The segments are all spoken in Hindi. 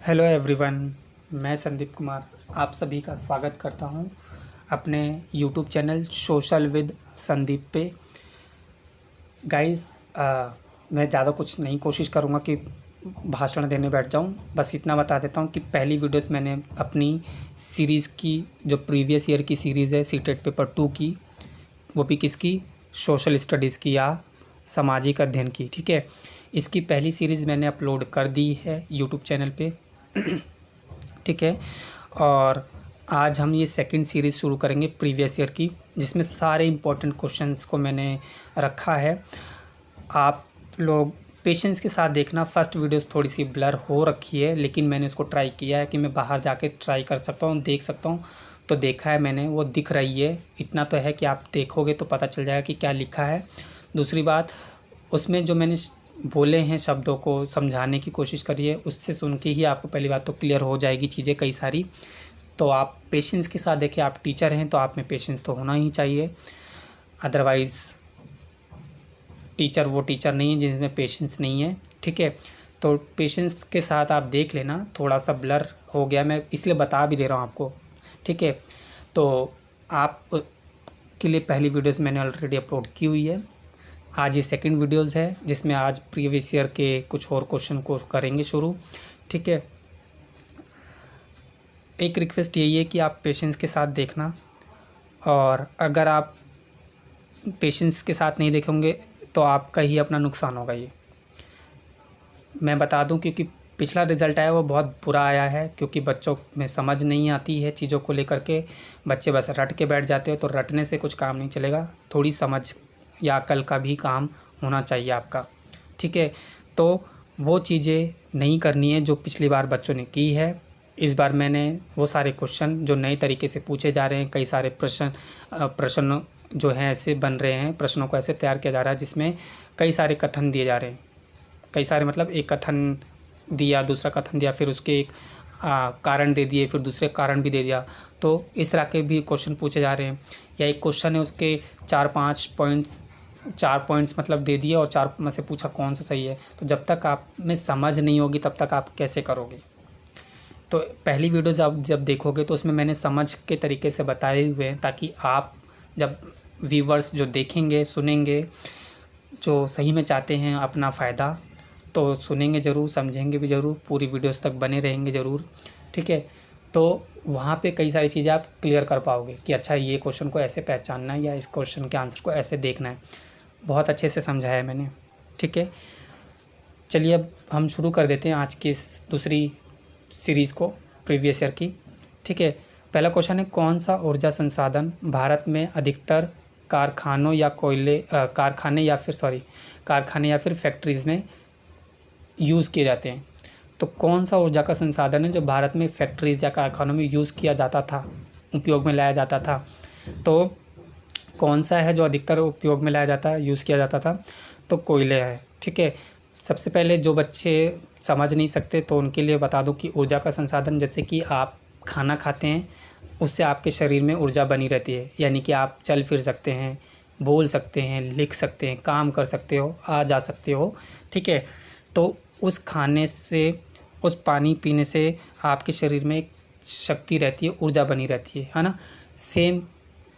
हेलो एवरीवन, मैं संदीप कुमार आप सभी का स्वागत करता हूं अपने YouTube channel social with Sandeep पे। गाइस, मैं ज़्यादा कुछ नहीं कोशिश करूंगा कि भाषण देने बैठ जाऊं। बस इतना बता देता हूं कि पहली वीडियोस मैंने अपनी सीरीज़ की, जो प्रीवियस ईयर की सीरीज़ है सीटेट पेपर 2 की, वो भी किसकी, सोशल स्टडीज़ की या सामाजिक अध्ययन की। ठीक है, इसकी पहली सीरीज़ मैंने अपलोड कर दी है यूट्यूब चैनल पे। ठीक है, और आज हम ये सेकंड सीरीज़ शुरू करेंगे प्रीवियस ईयर की, जिसमें सारे इम्पोर्टेंट क्वेश्चंस को मैंने रखा है। आप लोग पेशेंस के साथ देखना। फर्स्ट वीडियोस थोड़ी सी ब्लर हो रखी है, लेकिन मैंने उसको ट्राई किया है कि मैं बाहर जाके ट्राई कर सकता हूँ, देख सकता हूँ। तो देखा है मैंने, वो दिख रही है। इतना तो है कि आप देखोगे तो पता चल जाएगा कि क्या लिखा है। दूसरी बात, उसमें जो मैंने बोले हैं शब्दों को समझाने की कोशिश करी है, उससे सुन के ही आपको पहली बात तो क्लियर हो जाएगी चीज़ें कई सारी। तो आप पेशेंस के साथ देखिए। आप टीचर हैं तो आप में पेशेंस तो होना ही चाहिए, अदरवाइज़ टीचर वो टीचर नहीं है जिसमें पेशेंस नहीं है। ठीक है, तो पेशेंस के साथ आप देख लेना। थोड़ा सा ब्लर हो गया, मैं इसलिए बता भी दे रहा हूँ आपको। ठीक है, तो आप के लिए पहली वीडियोस मैंने ऑलरेडी अपलोड की हुई है। आज ये सेकंड वीडियोस है, जिसमें आज प्रीवियस ईयर के कुछ और क्वेश्चन को करेंगे शुरू। ठीक है, एक रिक्वेस्ट यही है कि आप पेशेंस के साथ देखना, और अगर आप पेशेंस के साथ नहीं देखेंगे तो आपका ही अपना नुकसान होगा। ये मैं बता दूं, क्योंकि पिछला रिज़ल्ट आया वो बहुत बुरा आया है, क्योंकि बच्चों में समझ नहीं आती है चीज़ों को लेकर के। बच्चे बस रट के बैठ जाते हो, तो रटने से कुछ काम नहीं चलेगा। थोड़ी समझ या अकल का भी काम होना चाहिए आपका। ठीक है, तो वो चीज़ें नहीं करनी है जो पिछली बार बच्चों ने की है। इस बार मैंने वो सारे क्वेश्चन जो नए तरीके से पूछे जा रहे हैं, कई सारे प्रश्न जो हैं ऐसे बन रहे हैं, प्रश्नों को ऐसे तैयार किया जा रहा है जिसमें कई सारे कथन दिए जा रहे हैं। कई सारे मतलब एक कथन दिया, दूसरा कथन दिया, फिर उसके एक कारण दे दिए, फिर दूसरे कारण भी दे दिया। तो इस तरह के भी क्वेश्चन पूछे जा रहे हैं। या एक क्वेश्चन है, उसके 4 पॉइंट्स मतलब दे दिए और 4 में से पूछा कौन सा सही है। तो जब तक आप में समझ नहीं होगी तब तक आप कैसे करोगे। तो पहली वीडियोज़ आप जब देखोगे तो उसमें मैंने समझ के तरीके से बताए हुए हैं, ताकि आप जब व्यूवर्स जो देखेंगे सुनेंगे, जो सही में चाहते हैं अपना फ़ायदा, तो सुनेंगे ज़रूर, समझेंगे भी ज़रूर, पूरी वीडियोस तक बने रहेंगे ज़रूर। ठीक है, तो वहाँ पे कई सारी चीज़ें आप क्लियर कर पाओगे कि अच्छा ये क्वेश्चन को ऐसे पहचानना है या इस क्वेश्चन के आंसर को ऐसे देखना है। बहुत अच्छे से समझाया है मैंने। ठीक है, चलिए अब हम शुरू कर देते हैं आज की इस दूसरी सीरीज़ को प्रीवियस ईयर की। ठीक है, पहला क्वेश्चन है, कौन सा ऊर्जा संसाधन भारत में अधिकतर कारखाने या फिर फैक्ट्रीज़ में यूज़ किए जाते हैं। तो कौन सा ऊर्जा का संसाधन है जो भारत में फैक्ट्रीज़ या कारखानों में यूज़ किया जाता था, उपयोग में लाया जाता था। तो कौन सा है जो अधिकतर उपयोग में लाया जाता है, यूज़ किया जाता था। तो कोयले है। ठीक है, सबसे पहले जो बच्चे समझ नहीं सकते तो उनके लिए बता दूं कि ऊर्जा का संसाधन, जैसे कि आप खाना खाते हैं, उससे आपके शरीर में ऊर्जा बनी रहती है। यानी कि आप चल फिर सकते हैं, बोल सकते हैं, लिख सकते हैं, काम कर सकते हो, आ जा सकते हो। ठीक है, तो उस खाने से, उस पानी पीने से आपके शरीर में एक शक्ति रहती है, ऊर्जा बनी रहती है ना। सेम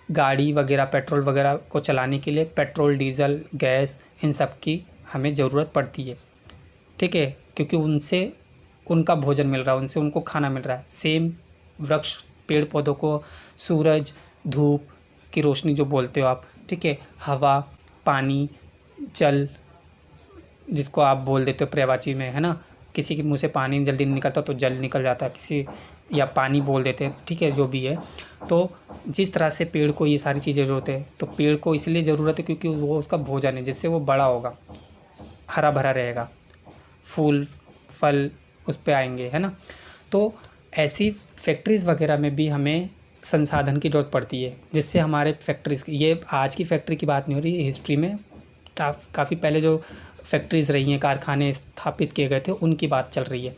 गाड़ी वगैरह, पेट्रोल वगैरह को चलाने के लिए पेट्रोल, डीजल, गैस, इन सब की हमें ज़रूरत पड़ती है। ठीक है, क्योंकि उनसे उनका भोजन मिल रहा है, उनसे उनको खाना मिल रहा है। सेम वृक्ष, पेड़ पौधों को सूरज, धूप की रोशनी जो बोलते हो आप, ठीक है, हवा, पानी, जल जिसको आप बोल देते हो पर्यायवाची में, है ना। किसी के मुंह से पानी जल्दी नहीं निकलता तो जल निकल जाता है, किसी या पानी बोल देते हैं। ठीक है, जो भी है। तो जिस तरह से पेड़ को ये सारी चीज़ें ज़रूरत है, तो पेड़ को इसलिए ज़रूरत है क्योंकि वो उसका भोजन है, जिससे वो बड़ा होगा, हरा भरा रहेगा, फूल फल उस पे आएंगे, है ना। तो ऐसी फैक्ट्रीज़ वगैरह में भी हमें संसाधन की ज़रूरत पड़ती है, जिससे हमारे फैक्ट्रीज़, ये आज की फैक्ट्री की बात नहीं हो रही है, हिस्ट्री में काफ़ी पहले जो फैक्ट्रीज़ रही हैं, कारखाने स्थापित किए गए थे, उनकी बात चल रही है।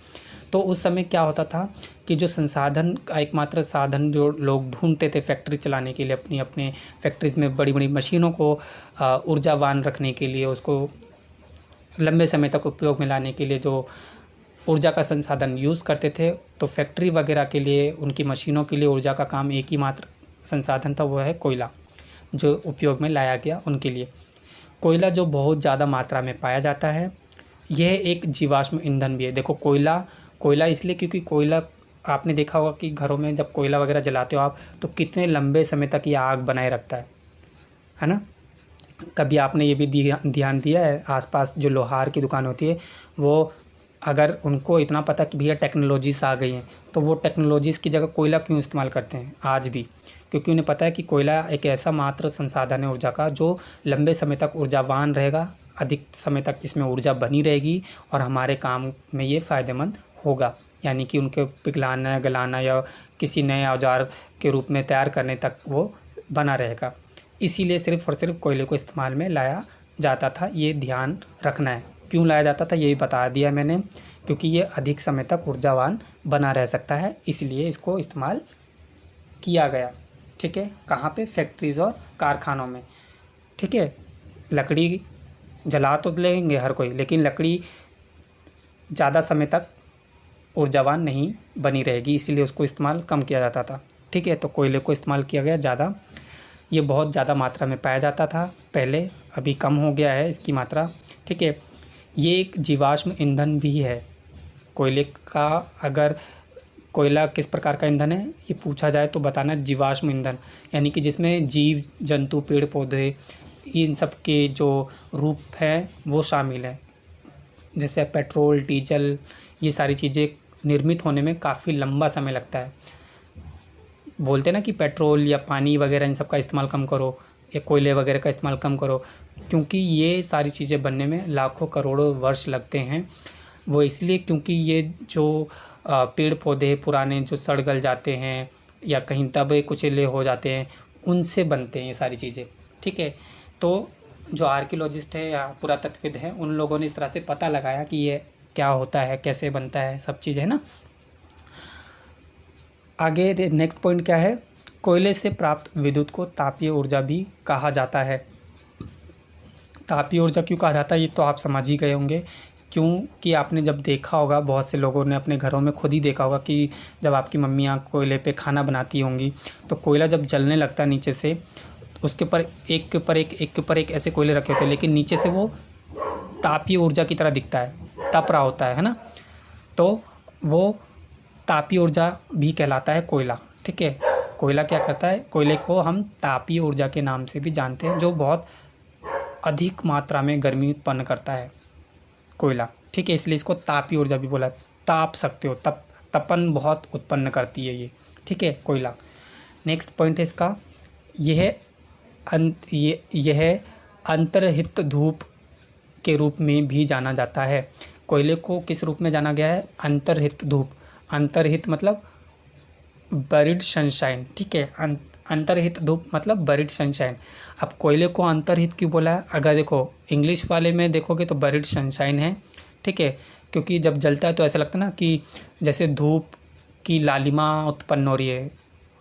तो उस समय क्या होता था कि जो संसाधन का एकमात्र साधन जो लोग ढूंढते थे फैक्ट्री चलाने के लिए, अपनी अपने फैक्ट्रीज़ में बड़ी बड़ी मशीनों को ऊर्जावान रखने के लिए, उसको लंबे समय तक उपयोग में लाने के लिए जो ऊर्जा का संसाधन यूज़ करते थे। तो फैक्ट्री वगैरह के लिए, उनकी मशीनों के लिए ऊर्जा का काम एक ही मात्र संसाधन था, वो है कोयला, जो उपयोग में लाया गया उनके लिए। कोयला जो बहुत ज़्यादा मात्रा में पाया जाता है, यह एक जीवाश्म ईंधन भी है। देखो कोयला इसलिए क्योंकि कोयला, आपने देखा होगा कि घरों में जब कोयला वगैरह जलाते हो आप, तो कितने लंबे समय तक ये आग बनाए रखता है ना। कभी आपने ये भी ध्यान दिया है, आसपास जो लोहार की दुकान होती है, वो अगर उनको इतना पता कि भैया टेक्नोलॉजीज़ आ गई हैं, तो वो टेक्नोलॉजीज़ की जगह कोयला क्यों इस्तेमाल करते हैं आज भी? क्योंकि उन्हें पता है कि कोयला एक ऐसा मात्र संसाधन है ऊर्जा का, जो लंबे समय तक ऊर्जावान रहेगा, अधिक समय तक इसमें ऊर्जा बनी रहेगी और हमारे काम में ये फ़ायदेमंद होगा। यानी कि उनके पिघलाना, गलाना या किसी नए औजार के रूप में तैयार करने तक वो बना रहेगा। इसीलिए सिर्फ़ और सिर्फ कोयले को इस्तेमाल में लाया जाता था, ये ध्यान रखना है। क्यों लाया जाता था ये भी बता दिया मैंने, क्योंकि ये अधिक समय तक ऊर्जावान बना रह सकता है, इसलिए इसको इस्तेमाल किया गया। ठीक है, कहाँ पे? फैक्ट्रीज़ और कारखानों में। ठीक है, लकड़ी जला तो लेंगे हर कोई, लेकिन लकड़ी ज़्यादा समय तक ऊर्जावान नहीं बनी रहेगी, इसीलिए उसको इस्तेमाल कम किया जाता था। ठीक है, तो कोयले को इस्तेमाल किया गया ज़्यादा। ये बहुत ज़्यादा मात्रा में पाया जाता था पहले, अभी कम हो गया है इसकी मात्रा। ठीक है, ये एक जीवाश्म ईंधन भी है कोयले का। अगर कोयला किस प्रकार का ईंधन है ये पूछा जाए तो बताना जीवाश्म ईंधन, यानी कि जिसमें जीव जंतु, पेड़ पौधे, इन सब के जो रूप हैं वो शामिल हैं। जैसे पेट्रोल, डीजल, ये सारी चीज़ें निर्मित होने में काफ़ी लंबा समय लगता है। बोलते हैं ना कि पेट्रोल या पानी वगैरह इन सब का इस्तेमाल कम करो, या कोयले वगैरह का इस्तेमाल कम करो, क्योंकि ये सारी चीज़ें बनने में लाखों करोड़ों वर्ष लगते हैं। वो इसलिए क्योंकि ये जो पेड़ पौधे पुराने जो सड़ गल जाते हैं या कहीं दबे कुचले हो जाते हैं, उनसे बनते हैं ये सारी चीज़ें। ठीक है, तो जो आर्कियोलॉजिस्ट है या पुरातत्वविद हैं, उन लोगों ने इस तरह से पता लगाया कि ये क्या होता है, कैसे बनता है, सब चीज़ है ना। आगे नेक्स्ट पॉइंट क्या है? कोयले से प्राप्त विद्युत को तापीय ऊर्जा भी कहा जाता है। तापीय ऊर्जा क्यों कहा जाता है ये तो आप समझ ही गए होंगे, क्योंकि आपने जब देखा होगा, बहुत से लोगों ने अपने घरों में खुद ही देखा होगा कि जब आपकी मम्मियाँ कोयले पे खाना बनाती होंगी, तो कोयला जब जलने लगता है नीचे से, उसके ऊपर एक के ऊपर एक ऐसे कोयले रखे होते हैं, लेकिन नीचे से वो तापीय ऊर्जा की तरह दिखता है, तप रहा होता है ना। तो वो तापीय ऊर्जा भी कहलाता है कोयला। ठीक है, कोयला क्या करता है? कोयले को हम तापीय ऊर्जा के नाम से भी जानते हैं, जो बहुत अधिक मात्रा में गर्मी उत्पन्न करता है कोयला। ठीक है, इसलिए इसको तापीय ऊर्जा भी बोला। ताप सकते हो, तपन बहुत उत्पन्न करती है ये। ठीक है, कोयला। नेक्स्ट पॉइंट है इसका, यह अंतर्हित धूप के रूप में भी जाना जाता है। कोयले को किस रूप में जाना गया है? अंतर्हित धूप। अंतर्हित मतलब बरीड सनशाइन। ठीक है, अंतर्हित धूप मतलब बरीड सनशाइन। अब कोयले को अंतर्हित क्यों बोला है? अगर देखो इंग्लिश वाले में देखोगे तो बरीड सनशाइन है। ठीक है, क्योंकि जब जलता है तो ऐसा लगता है ना कि जैसे धूप की लालिमा उत्पन्न हो रही है,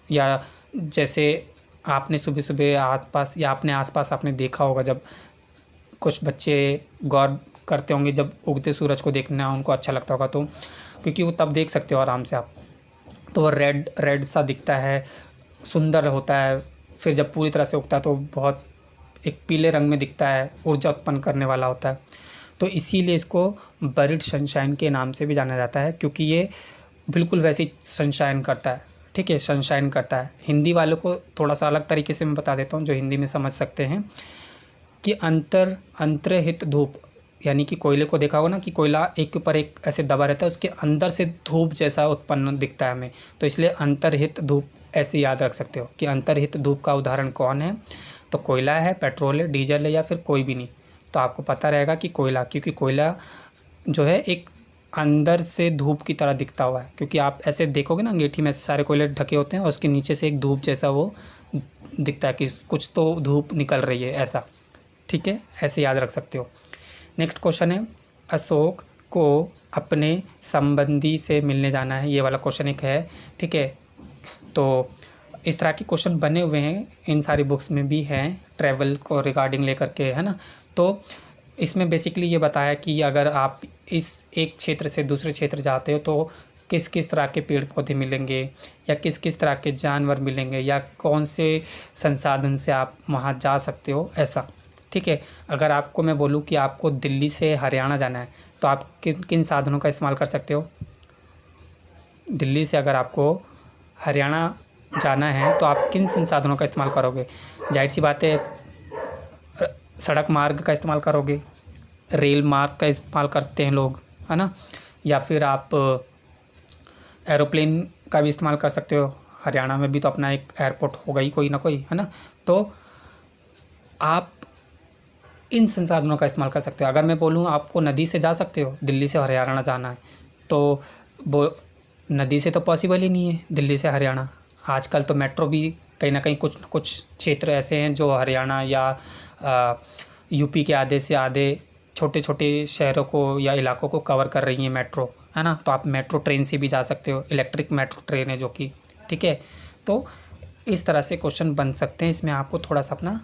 या जैसे आपने सुबह सुबह आसपास या अपने आसपास आपने देखा होगा, जब कुछ बच्चे गौर करते होंगे जब उगते सूरज को देखना उनको अच्छा लगता होगा, तो क्योंकि वो तब देख सकते हो आराम से आप, तो वो रेड सा दिखता है, सुंदर होता है। फिर जब पूरी तरह से उगता है तो बहुत एक पीले रंग में दिखता है, ऊर्जा उत्पन्न करने वाला होता है। तो इसीलिए इसको बरीड सनशाइन के नाम से भी जाना जाता है, क्योंकि ये बिल्कुल वैसे ही सनशाइन करता है। ठीक है, सनशाइन करता है। हिंदी वालों को थोड़ा सा अलग तरीके से मैं बता देता हूँ, जो हिंदी में समझ सकते हैं, कि अंतर्हित धूप, यानी कि कोयले को देखा होगा ना कि कोयला एक के ऊपर एक ऐसे दबा रहता है, उसके अंदर से धूप जैसा उत्पन्न दिखता है हमें, तो इसलिए अंतर्हित धूप ऐसे याद रख सकते हो कि अंतर्हित धूप का उदाहरण कौन है? तो कोयला है, पेट्रोल है, डीजल है, या फिर कोई भी नहीं। तो आपको पता रहेगा कि कोयला, क्योंकि कोयला जो है एक अंदर से धूप की तरह दिखता हुआ है, क्योंकि आप ऐसे देखोगे ना अंगीठी में ऐसे सारे कोयले ढके होते हैं और उसके नीचे से एक धूप जैसा वो दिखता है कि कुछ तो धूप निकल रही है ऐसा। ठीक है, ऐसे याद रख सकते हो। नेक्स्ट क्वेश्चन है, अशोक को अपने संबंधी से मिलने जाना है, ये वाला क्वेश्चन एक है। ठीक है, तो इस तरह के क्वेश्चन बने हुए हैं, इन सारी बुक्स में भी हैं, ट्रैवल को रिगार्डिंग लेकर के, है ना। तो इसमें बेसिकली ये बताया कि अगर आप इस एक क्षेत्र से दूसरे क्षेत्र जाते हो तो किस किस तरह के पेड़ पौधे मिलेंगे या किस किस तरह के जानवर मिलेंगे या कौन से संसाधन से आप वहाँ जा सकते हो, ऐसा। ठीक है, अगर आपको मैं बोलूँ कि आपको दिल्ली से हरियाणा जाना है तो आप किन किन साधनों का इस्तेमाल कर सकते हो। दिल्ली से अगर आपको हरियाणा जाना है तो आप किन संसाधनों का इस्तेमाल करोगे। जाहिर सी बात है, सड़क मार्ग का इस्तेमाल करोगे, रेल मार्ग का इस्तेमाल करते हैं लोग, है ना, या फिर आप एरोप्लेन का भी इस्तेमाल कर सकते हो। हरियाणा में भी तो अपना एक एयरपोर्ट होगा ही कोई ना कोई, है ना। तो आप इन संसाधनों का इस्तेमाल कर सकते हो। अगर मैं बोलूँ आपको नदी से जा सकते हो, दिल्ली से हरियाणा जाना है, तो वो नदी से तो पॉसिबल ही नहीं है दिल्ली से हरियाणा। आजकल तो मेट्रो भी कहीं ना कहीं कुछ क्षेत्र ऐसे हैं जो हरियाणा या यूपी के आधे से आधे छोटे छोटे शहरों को या इलाकों को कवर कर रही हैं मेट्रो, है ना। तो आप मेट्रो ट्रेन से भी जा सकते हो, इलेक्ट्रिक मेट्रो ट्रेन है जो कि, ठीक है। तो इस तरह से क्वेश्चन बन सकते हैं। इसमें आपको थोड़ा सा अपना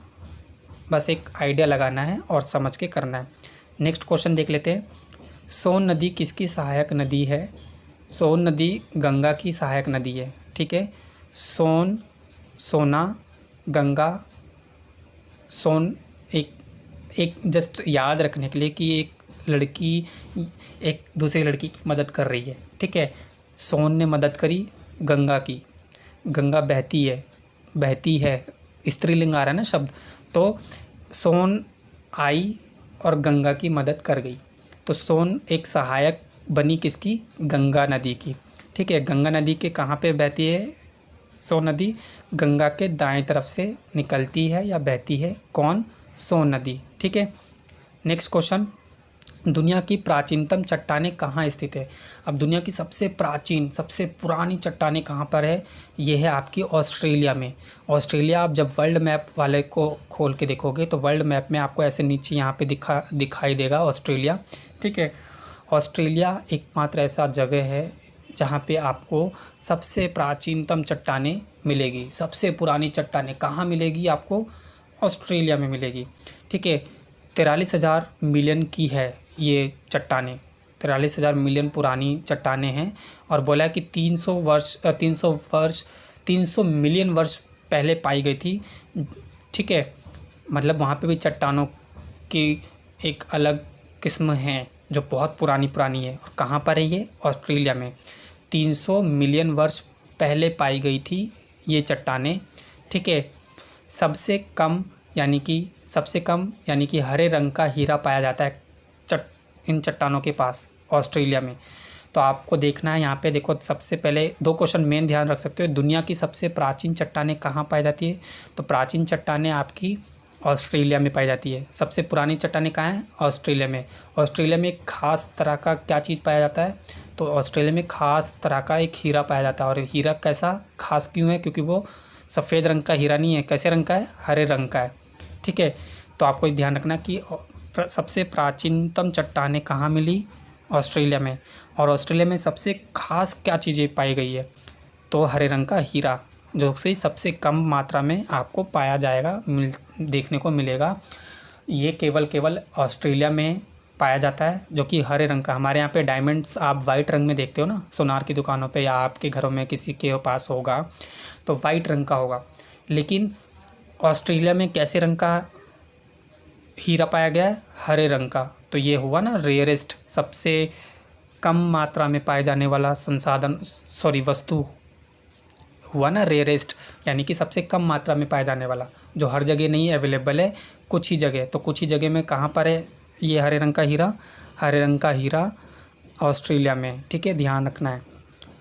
बस एक आइडिया लगाना है और समझ के करना है। नेक्स्ट क्वेश्चन देख लेते हैं। सोन नदी किसकी सहायक नदी है। सोन नदी गंगा की सहायक नदी है, ठीक है। सोन, सोना, गंगा, सोन एक जस्ट याद रखने के लिए कि एक लड़की एक दूसरी लड़की की मदद कर रही है, ठीक है। सोन ने मदद करी गंगा की, गंगा बहती है, स्त्रीलिंग आ रहा है ना शब्द, तो सोन आई और गंगा की मदद कर गई। तो सोन एक सहायक बनी किसकी, गंगा नदी की, ठीक है। गंगा नदी के कहाँ पे बहती है सोन नदी, गंगा के दाएं तरफ से निकलती है या बहती है, कौन, सोन नदी, ठीक है। नेक्स्ट क्वेश्चन, दुनिया की प्राचीनतम चट्टानें कहाँ स्थित है। अब दुनिया की सबसे प्राचीन सबसे पुरानी चट्टानें कहाँ पर है, ये है आपकी ऑस्ट्रेलिया में। ऑस्ट्रेलिया आप जब वर्ल्ड मैप वाले को खोल के देखोगे तो वर्ल्ड मैप में आपको ऐसे नीचे यहाँ पे दिखाई देगा ऑस्ट्रेलिया, ठीक है। ऑस्ट्रेलिया एकमात्र ऐसा जगह है जहाँ पे आपको सबसे प्राचीनतम चट्टानें मिलेगी। सबसे पुरानी चट्टानें कहाँ मिलेगी आपको, ऑस्ट्रेलिया में मिलेगी, ठीक है। 43,000 मिलियन की है ये चट्टानें, 43,000 मिलियन पुरानी चट्टानें हैं। और बोला कि 300 मिलियन वर्ष पहले पाई गई थी, ठीक है। मतलब वहाँ पे भी चट्टानों की एक अलग किस्म है जो बहुत पुरानी है। और कहाँ पर है ये, ऑस्ट्रेलिया में। 300 मिलियन वर्ष पहले पाई गई थी ये चट्टानें, ठीक है। सबसे कम यानी कि हरे रंग का हीरा पाया जाता है इन चट्टानों के पास ऑस्ट्रेलिया में। तो आपको देखना है यहाँ पे, देखो सबसे पहले 2 क्वेश्चन मेन ध्यान रख सकते हो। दुनिया की सबसे प्राचीन चट्टानें कहाँ पाई जाती है, तो प्राचीन चट्टानें आपकी ऑस्ट्रेलिया में पाई जाती है। सबसे पुरानी चट्टानें कहाँ हैं, ऑस्ट्रेलिया में। ऑस्ट्रेलिया में एक खास तरह का क्या चीज़ पाया जाता है, तो ऑस्ट्रेलिया में खास तरह का एक हीरा पाया जाता है। और हीरा कैसा खास क्यों है, क्योंकि वो सफ़ेद रंग का हीरा नहीं है, कैसे रंग का है, हरे रंग का है, ठीक है। तो आपको ध्यान रखना कि सबसे प्राचीनतम चट्टानें कहाँ मिली, ऑस्ट्रेलिया में। और ऑस्ट्रेलिया में सबसे खास क्या चीज़ें पाई गई है, तो हरे रंग का हीरा, जो कि सबसे कम मात्रा में आपको पाया जाएगा, देखने को मिलेगा। ये केवल ऑस्ट्रेलिया में पाया जाता है, जो कि हरे रंग का। हमारे यहाँ पे डायमंड्स आप वाइट रंग में देखते हो ना, सोनार की दुकानों पे या आपके घरों में किसी के पास होगा तो वाइट रंग का होगा। लेकिन ऑस्ट्रेलिया में कैसे रंग का हीरा पाया गया है, हरे रंग का। तो ये हुआ ना रेयरेस्ट, सबसे कम मात्रा में पाए जाने वाला वस्तु हुआ ना रेयरेस्ट, यानी कि सबसे कम मात्रा में पाया जाने वाला, जो हर जगह नहीं अवेलेबल है, कुछ ही जगह। तो कुछ ही जगह में कहाँ पर है ये हरे रंग का हीरा ऑस्ट्रेलिया में, ठीक है, ध्यान रखना है।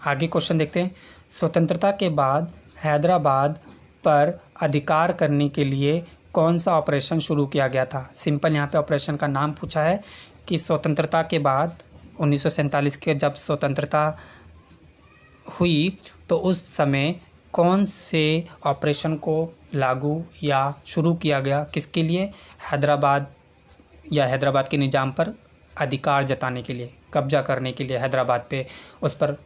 आगे क्वेश्चन देखते हैं। स्वतंत्रता के बाद हैदराबाद पर अधिकार करने के लिए कौन सा ऑपरेशन शुरू किया गया था। सिंपल यहाँ पे ऑपरेशन का नाम पूछा है कि स्वतंत्रता के बाद 1947 के जब स्वतंत्रता हुई तो उस समय कौन से ऑपरेशन को लागू या शुरू किया गया, किसके लिए, हैदराबाद के निज़ाम पर अधिकार जताने के लिए, कब्जा करने के लिए, हैदराबाद पे उस पर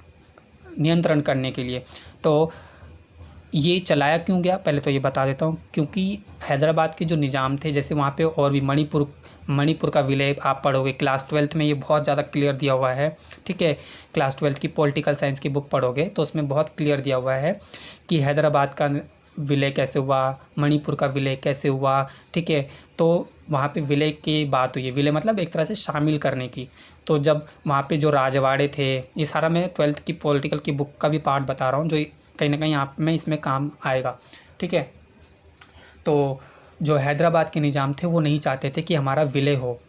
नियंत्रण करने के लिए। तो ये चलाया क्यों गया, पहले तो ये बता देता हूँ। क्योंकि हैदराबाद के जो निज़ाम थे, जैसे वहाँ पे और भी मणिपुर का विलय आप पढ़ोगे क्लास 12th में, ये बहुत ज़्यादा क्लियर दिया हुआ है। ठीक है, क्लास 12th की पॉलिटिकल साइंस की बुक पढ़ोगे तो उसमें बहुत क्लियर दिया हुआ है कि हैदराबाद का विलय कैसे हुआ, मणिपुर का विलय कैसे हुआ। ठीक है, तो वहाँ पे विलय की बात हुई है। विलय मतलब एक तरह से शामिल करने की। तो जब वहाँ पे जो राजवाड़े थे, ये सारा मैं 12th की पॉलिटिकल की बुक का भी पार्ट बता रहा हूँ, जो कहीं ना कहीं आप में इसमें काम आएगा। ठीक है, तो जो हैदराबाद के निज़ाम थे वो नहीं चाहते थे कि हमारा विलय हो,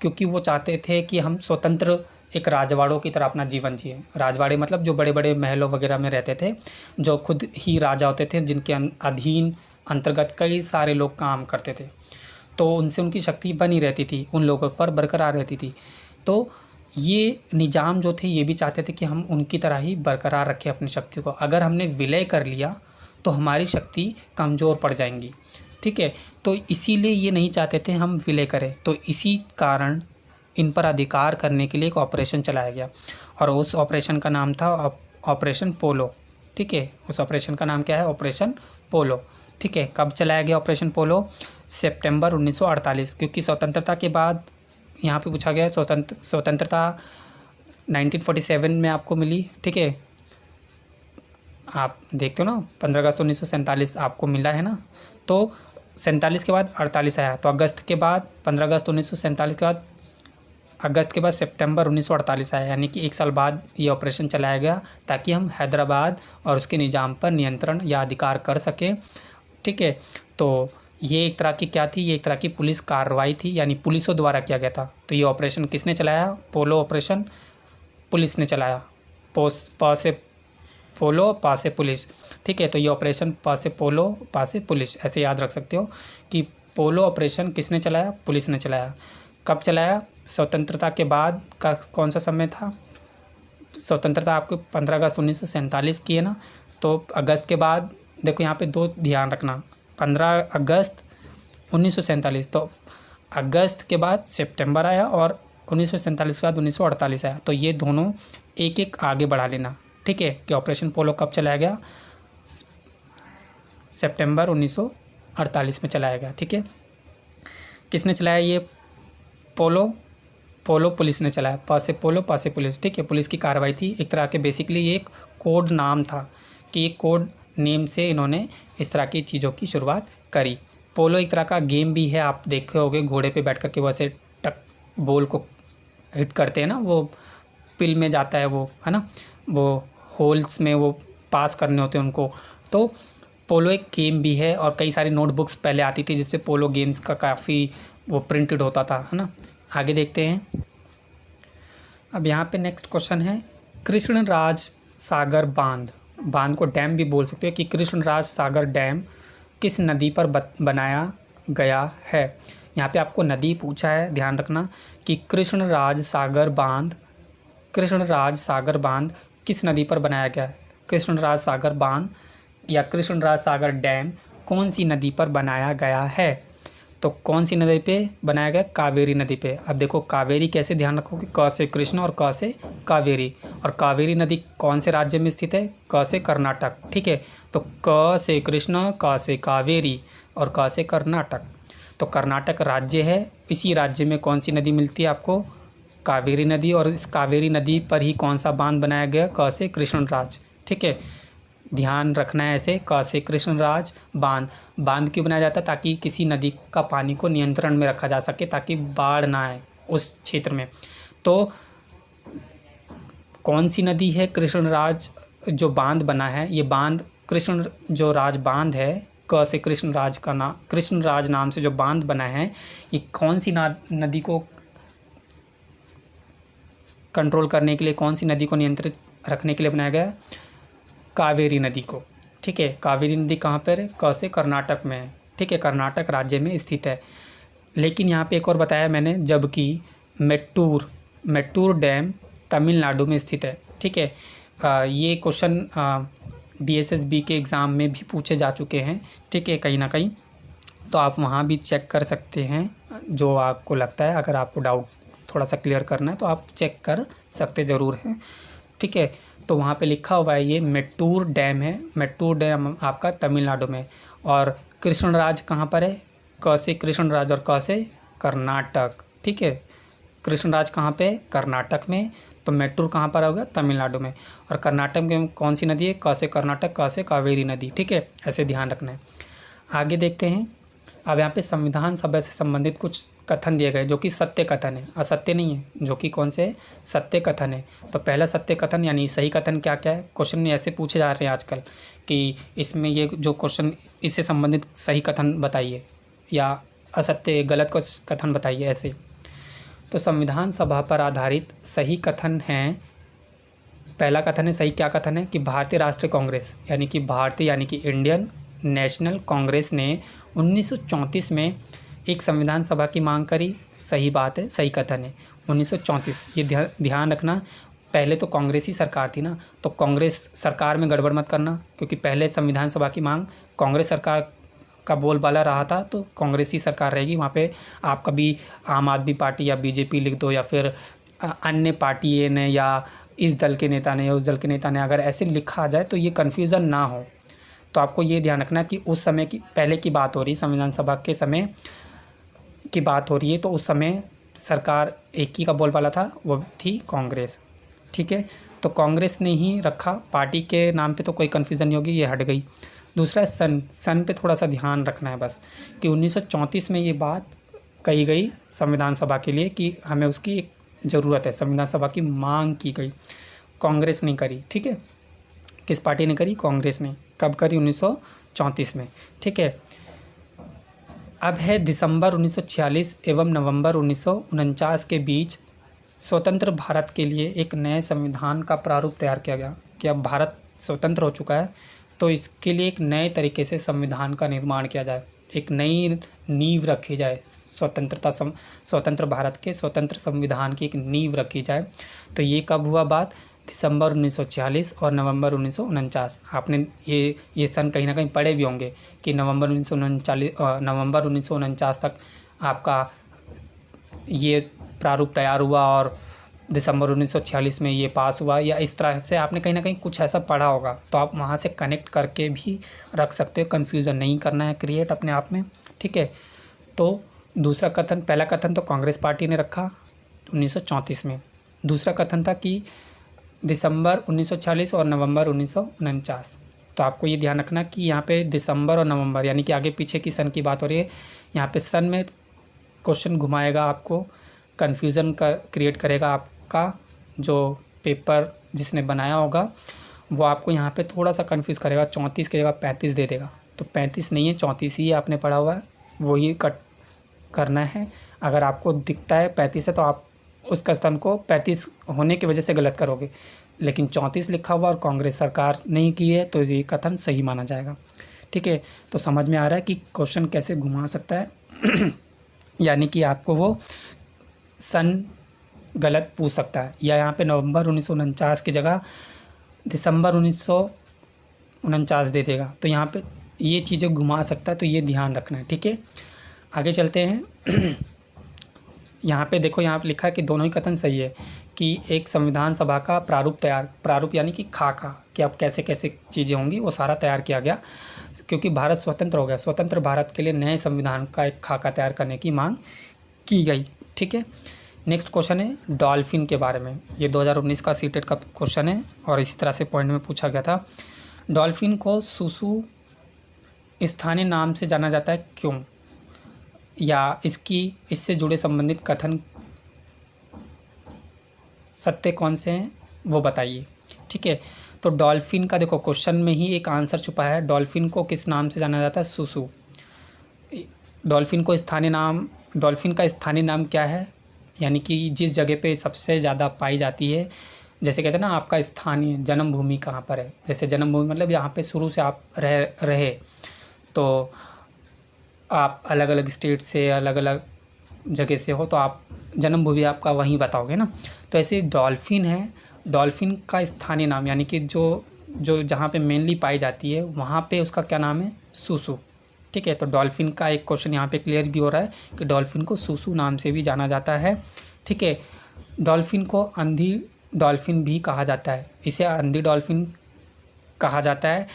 क्योंकि वो चाहते थे कि हम स्वतंत्र एक राजवाड़ों की तरह अपना जीवन जिए। राजवाड़े मतलब जो बड़े बड़े महलों वगैरह में रहते थे, जो खुद ही राजा होते थे, जिनके अधीन अंतर्गत कई सारे लोग काम करते थे, तो उनसे उनकी शक्ति बनी रहती थी, उन लोगों पर बरकरार रहती थी। तो ये निज़ाम जो थे ये भी चाहते थे कि हम उनकी तरह ही बरकरार रखें अपनी शक्ति को। अगर हमने विलय कर लिया तो हमारी शक्ति कमज़ोर पड़ जाएंगी। ठीक है, तो इसीलिए ये नहीं चाहते थे हम विलय करें। तो इसी कारण इन पर अधिकार करने के लिए एक ऑपरेशन चलाया गया, और उस ऑपरेशन का नाम था ऑपरेशन पोलो। ठीक है, उस ऑपरेशन का नाम क्या है? ऑपरेशन पोलो। ठीक है, कब चलाया गया ऑपरेशन पोलो? सितंबर 1948, क्योंकि स्वतंत्रता के बाद यहाँ पे पूछा गया स्वतंत्रता 1947 में आपको मिली। ठीक है, आप देखते हो ना 15 अगस्त 1947 आपको मिला है ना, तो 47 के बाद 48 आया, तो अगस्त के बाद 15 अगस्त 1947 के बाद अगस्त के बाद सितंबर 1948 आया, यानी कि 1 साल बाद ये ऑपरेशन चलाया गया ताकि हम हैदराबाद और उसके निज़ाम पर नियंत्रण या अधिकार कर सकें। ठीक है, तो ये एक तरह की क्या थी? ये एक तरह की पुलिस कार्रवाई थी, यानी पुलिसों द्वारा किया गया था। तो ये ऑपरेशन किसने चलाया? पोलो ऑपरेशन पुलिस ने चलाया। प से पोलो, पा से पुलिस। ठीक है, तो ये ऑपरेशन पा से पोलो, पा से पुलिस, ऐसे याद रख सकते हो कि पोलो ऑपरेशन किसने चलाया? पुलिस ने चलाया। कब चलाया? स्वतंत्रता के बाद का कौन सा समय था? स्वतंत्रता आपको 15 अगस्त 1947 की है ना, तो अगस्त के बाद देखो यहाँ पे 2 ध्यान रखना, 15 अगस्त 1947, तो अगस्त के बाद सितंबर आया और 1947 के बाद 1948 आया, तो ये दोनों एक एक आगे बढ़ा लेना। ठीक है, कि ऑपरेशन पोलो कब चलाया गया? सितंबर 1948 में चलाया गया। ठीक है, किसने चलाया ये पोलो? पोलो पुलिस ने चलाया। पा से पोलो, पा से पुलिस। ठीक है, पुलिस की कार्रवाई थी, एक तरह के बेसिकली ये एक कोड नाम था कि एक कोड नेम से इन्होंने इस तरह की चीज़ों की शुरुआत करी। पोलो एक तरह का गेम भी है, आप देखे होगे घोड़े पे बैठ कर के वैसे टक बॉल को हिट करते हैं ना, वो पिल में जाता है वो, है ना, वो होल्स में वो पास करने होते हैं उनको। तो पोलो एक गेम भी है, और कई सारी नोटबुक्स पहले आती थी जिसपे पोलो गेम्स का काफ़ी वो प्रिंटेड होता था, है ना। आगे देखते हैं। अब यहाँ पे नेक्स्ट क्वेश्चन है, कृष्णराज सागर बांध, बांध को डैम भी बोल सकते हो, कि कृष्णराज सागर डैम किस नदी पर बनाया गया है। यहाँ पे आपको नदी पूछा है, ध्यान रखना कि कृष्णराज सागर बांध, कृष्णराज सागर बांध किस नदी पर बनाया गया है। कृष्णराज सागर बांध या कृष्णराज सागर डैम कौन सी नदी पर बनाया गया है? तो कौन सी नदी पे बनाया गया? कावेरी नदी पे। अब देखो कावेरी कैसे, ध्यान रखोगे, क से कृष्ण और क से कावेरी, और कावेरी नदी कौन से राज्य में स्थित है? क से कर्नाटक। ठीक है, तो क से कृष्ण, क से कावेरी और क से कर्नाटक। तो कर्नाटक राज्य है, इसी राज्य में कौन सी नदी मिलती है आपको? कावेरी नदी, और इस कावेरी नदी पर ही कौन सा बांध बनाया गया? क से कृष्णराज। ठीक है, ध्यान रखना है ऐसे, क से कृष्णराज बांध। बांध क्यों बनाया जाता है? ताकि किसी नदी का पानी को नियंत्रण में रखा जा सके, ताकि बाढ़ ना आए उस क्षेत्र में। तो कौन सी नदी है कृष्णराज जो बांध बना है? ये बांध कृष्ण जो राज बांध है, क से कृष्णराज का नाम, कृष्णराज नाम से जो बांध बना है, ये कौन सी नदी को कंट्रोल करने के लिए, कौन सी नदी को नियंत्रित रखने के लिए बनाया गया? कावेरी नदी को। ठीक है, कावेरी नदी कहाँ पर है? क से कर्नाटक में है। ठीक है, कर्नाटक राज्य में स्थित है। लेकिन यहाँ पे एक और बताया मैंने, जबकि मेट्टूर डैम तमिलनाडु में स्थित है। ठीक है, ये क्वेश्चन DSSB के एग्ज़ाम में भी पूछे जा चुके हैं। ठीक है, कहीं ना कहीं, तो आप वहाँ भी चेक कर सकते हैं जो आपको लगता है। अगर आपको डाउट थोड़ा सा क्लियर करना है तो आप चेक कर सकते ज़रूर हैं। ठीक है, तो वहाँ पे लिखा हुआ है, ये मेट्टूर डैम है। मेट्टूर डैम आपका तमिलनाडु में, और कृष्णराज कहाँ पर है? क से कृष्णराज और क से कर्नाटक, ठीक है। कृष्णराज कहाँ पे? कर्नाटक में। तो मेट्टूर कहाँ पर होगा? तमिलनाडु में। और कर्नाटक में कौन सी नदी है? क से कर्नाटक, क से कावेरी नदी, ठीक है। ऐसे ध्यान रखना है। आगे देखते हैं। अब यहाँ पे संविधान सभा से संबंधित कुछ कथन दिए गए जो कि सत्य कथन है, असत्य नहीं है, जो कि कौन से? सत्य कथन है। तो पहला सत्य कथन यानी सही कथन क्या क्या है? क्वेश्चन में ऐसे पूछे जा रहे हैं आजकल कि इसमें ये जो क्वेश्चन इससे संबंधित सही कथन बताइए या असत्य गलत को कथन बताइए, ऐसे। तो संविधान सभा पर आधारित सही कथन है। पहला कथन है, सही क्या कथन है? कि भारतीय राष्ट्रीय कांग्रेस यानी कि इंडियन नेशनल कांग्रेस ने 1934 में एक संविधान सभा की मांग करी। सही बात है, सही कथन है। 1934, ये ध्यान रखना। पहले तो कांग्रेस ही सरकार थी ना, तो कांग्रेस सरकार में गड़बड़ मत करना, क्योंकि पहले संविधान सभा की मांग कांग्रेस सरकार का बोलबाला रहा था, तो कांग्रेस ही सरकार रहेगी। वहाँ पे आप कभी आम आदमी पार्टी या बीजेपी लिख दो, या फिर अन्य पार्टी ने या इस दल के नेता ने या उस दल के नेता ने, अगर ऐसे लिखा जाए तो ये कन्फ्यूज़न ना हो। तो आपको ये ध्यान रखना कि उस समय की पहले की बात हो रही है, संविधान सभा के समय की बात हो रही है। तो उस समय सरकार एक ही का बोलबाला था, वो थी कांग्रेस, ठीक है। तो कांग्रेस ने ही रखा, पार्टी के नाम पे तो कोई कन्फ्यूज़न नहीं होगी, ये हट गई। दूसरा है सन पे थोड़ा सा ध्यान रखना है बस, कि 1934 में ये बात कही गई संविधान सभा के लिए कि हमें उसकी एक ज़रूरत है। संविधान सभा की मांग की गई, कांग्रेस ने करी, ठीक है। किस पार्टी ने करी? कांग्रेस ने। कब करी? 1934 में, ठीक है। अब है दिसंबर 1946 एवं नवंबर 1949 के बीच स्वतंत्र भारत के लिए एक नए संविधान का प्रारूप तैयार किया गया कि अब भारत स्वतंत्र हो चुका है, तो इसके लिए एक नए तरीके से संविधान का निर्माण किया जाए, एक नई नींव रखी जाए, स्वतंत्र भारत के स्वतंत्र संविधान की एक नींव रखी जाए। तो ये कब हुआ बात? दिसंबर 1946 और नवंबर 1949। आपने ये सन कहीं ना कहीं पढ़े भी होंगे कि नवंबर 1949 तक आपका ये प्रारूप तैयार हुआ और दिसंबर 1946 में ये पास हुआ, या इस तरह से आपने कहीं ना कहीं कुछ ऐसा पढ़ा होगा। तो आप वहाँ से कनेक्ट करके भी रख सकते हो, कन्फ्यूज़न नहीं करना है क्रिएट अपने आप में, ठीक है। तो दूसरा कथन, पहला कथन तो कांग्रेस पार्टी ने रखा 1934 में। दूसरा कथन था कि दिसंबर 1946 और नवंबर 1949। तो आपको ये ध्यान रखना कि यहाँ पे दिसंबर और नवंबर यानी कि आगे पीछे की सन की बात हो रही है। यहाँ पे सन में क्वेश्चन घुमाएगा, आपको कन्फ्यूज़न क्रिएट करेगा। आपका जो पेपर जिसने बनाया होगा वो आपको यहाँ पे थोड़ा सा कन्फ्यूज़ करेगा, 34 की जगह 35 दे देगा। तो 35 नहीं है, 34 ही आपने पढ़ा हुआ है, वही कट करना है। अगर आपको दिखता है 35 है तो आप उस कथन को 35 होने की वजह से गलत करोगे, लेकिन 34 लिखा हुआ और कांग्रेस सरकार नहीं की है तो ये कथन सही माना जाएगा, ठीक है। तो समझ में आ रहा है कि क्वेश्चन कैसे घुमा सकता है यानी कि आपको वो सन गलत पूछ सकता है, या यहाँ पे नवंबर 1949 की जगह दिसंबर 1949 दे देगा। तो यहाँ पे ये चीज़ें घुमा सकता है, तो ये ध्यान रखना है, ठीक है। आगे चलते हैं। यहाँ पे देखो, यहाँ पे लिखा है कि दोनों ही कथन सही है कि एक संविधान सभा का प्रारूप यानी कि खाका, कि अब कैसे कैसे चीज़ें होंगी वो सारा तैयार किया गया, क्योंकि भारत स्वतंत्र हो गया। स्वतंत्र भारत के लिए नए संविधान का एक खाका तैयार करने की मांग की गई, ठीक है। नेक्स्ट क्वेश्चन है डॉल्फिन के बारे में। ये 2019 का सीटेट का क्वेश्चन है और इसी तरह से पॉइंट में पूछा गया था। डॉल्फिन को सुसु स्थानीय नाम से जाना जाता है क्यों, या इससे जुड़े संबंधित कथन सत्य कौन से हैं वो बताइए, ठीक है। तो डॉल्फिन का देखो क्वेश्चन में ही एक आंसर छुपा है। डॉल्फिन को किस नाम से जाना जाता है? सुसु। डॉल्फिन का स्थानीय नाम क्या है? यानी कि जिस जगह पे सबसे ज़्यादा पाई जाती है, जैसे कहते हैं ना आपका स्थानीय जन्मभूमि कहाँ पर है, जैसे जन्मभूमि मतलब यहाँ पे शुरू से आप रहे, तो आप अलग अलग स्टेट से अलग अलग जगह से हो तो आप जन्मभूमि आपका वहीं बताओगे ना। तो ऐसे डॉल्फिन है, डॉल्फिन का स्थानीय नाम यानी कि जो जहाँ पे मेनली पाई जाती है वहाँ पे उसका क्या नाम है? सुसु, ठीक है। तो डॉल्फिन का एक क्वेश्चन यहाँ पे क्लियर भी हो रहा है कि डॉल्फिन को सुसु नाम से भी जाना जाता है, ठीक है। डॉल्फिन को अंधी डॉल्फिन भी कहा जाता है, इसे अंधी डॉल्फिन कहा जाता है।